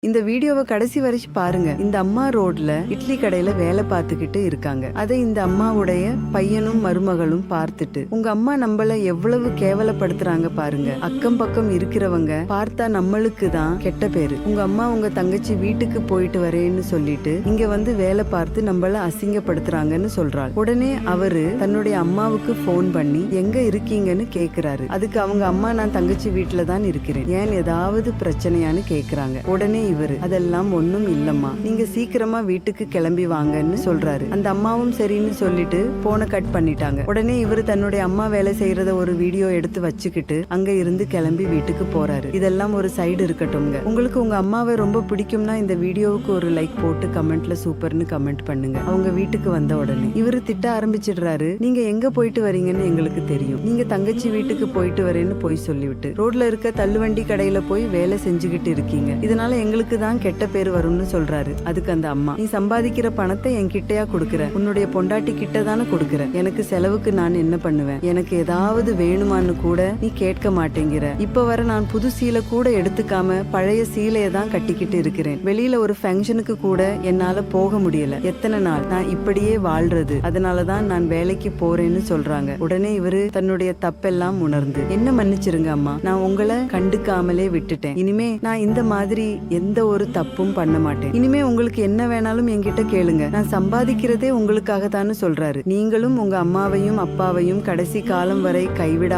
இந்த வீடியோவை கடைசி வரைக்கும் பாருங்க. இந்த அம்மா ரோட்ல இட்லி கடையில வேலை பார்த்துக்கிட்டு இருக்காங்க. அதை இந்த அம்மாவுடைய பையனும் மருமகளும் பார்த்துட்டு, உங்க அம்மா நம்மள எவ்வளவு கேவலப்படுத்துறாங்க பாருங்க. அக்கம் பக்கம் இருக்கிறவங்க பார்த்தா நம்மளுக்கு தான் கெட்ட பேரு. உங்க அம்மா உங்க தங்கச்சி வீட்டுக்கு போயிட்டு வரேன்னு சொல்லிட்டு இங்க வந்து வேலை பார்த்து நம்மள அசிங்கப்படுத்துறாங்கன்னு சொல்றாள். உடனே அவரு தன்னுடைய அம்மாவுக்கு போன் பண்ணி எங்க இருக்கீங்கன்னு கேக்குறாரு. அதுக்கு அவங்க அம்மா, நான் தங்கச்சி வீட்டுல தான் இருக்கிறேன், ஏன் ஏதாவது பிரச்சனையான்னு கேக்குறாங்க. உடனே இவரு, அதெல்லாம் ஒண்ணும் இல்லம்மா, நீங்க சீக்கிரமா வீட்டுக்கு கிளம்பி வாங்கன்னு சொல்றாரு. அந்த அம்மாவும் சரின்னு சொல்லிட்டு போனை கட் பண்ணிட்டாங்க. உடனே இவரு தன்னுடைய அம்மா வேலை செய்யறத ஒரு வீடியோ எடுத்து வச்சுக்கிட்டு அங்க இருந்து கிளம்பி வீட்டுக்கு போறாரு. இதெல்லாம் ஒரு சைடு இருக்கட்டும்ங்க. உங்களுக்கு உங்க அம்மாவை ரொம்ப பிடிக்கும்னா இந்த வீடியோவுக்கு ஒரு லைக் போட்டு கமெண்ட்ல சூப்பர்னு கமெண்ட் பண்ணுங்க. அவங்க வீட்டுக்கு வந்த உடனே இவரு திட்ட ஆரம்பிச்சிடுறாரு. நீங்க எங்க போயிட்டு வரீங்கன்னு எங்களுக்கு தெரியும், நீங்க தங்கச்சி வீட்டுக்கு போயிட்டு வரேன்னு போய் சொல்லிவிட்டு ரோட்ல இருக்க தள்ளுவண்டி கடையில போய் வேலை செஞ்சுக்கிட்டு இருக்கீங்க, இதனால எங்களுக்கு தான் கெட்ட பேர் வரும்னு சொல்றாரு. அதுக்கு அந்த அம்மா, நீ சம்பாதிக்கிற பணத்தை என்கிட்டயா கொடுக்கற, உன்னுடைய பொண்டாட்டி கிட்ட தானே கொடுக்கற, எனக்கு செலவுக்கு நான் என்ன பண்ணுவேன், எனக்கு ஏதாவது வேணுமான்னு கூட நீ கேட்க மாட்டேங்கிற, இப்ப வர நான் புது சீலை கூட எடுத்துக்காம பழைய சீலையை தான் கட்டிக்கிட்டு இருக்கிறேன், வெளியில ஒரு ஃபங்க்ஷனுக்கு கூட என்னால போக முடியல, எத்தனை நாள் நான் இப்படியே வாழ்றது, அதனாலதான் நான் வேலைக்கு போறேன்னு சொல்றாங்க. உடனே இவரு தன்னுடைய தப்பெல்லாம் உணர்ந்து, என்ன மன்னிச்சிருங்க அம்மா, நான் உங்களை கண்டுக்காமலே விட்டுட்டேன், இனிமே நான் இந்த மாதிரி எந்த ஒரு தப்பும் பண்ண மாட்டேன், இனிமே உங்களுக்கு என்ன வேணாலும் என்கிட்ட கேளுங்க, நான் சம்பாதிக்கிறதே உங்களுக்காக தான் சொல்றாரு. நீங்களும் உங்க அம்மாவையும் அப்பாவையும் கடைசி காலம் வரை கைவிடா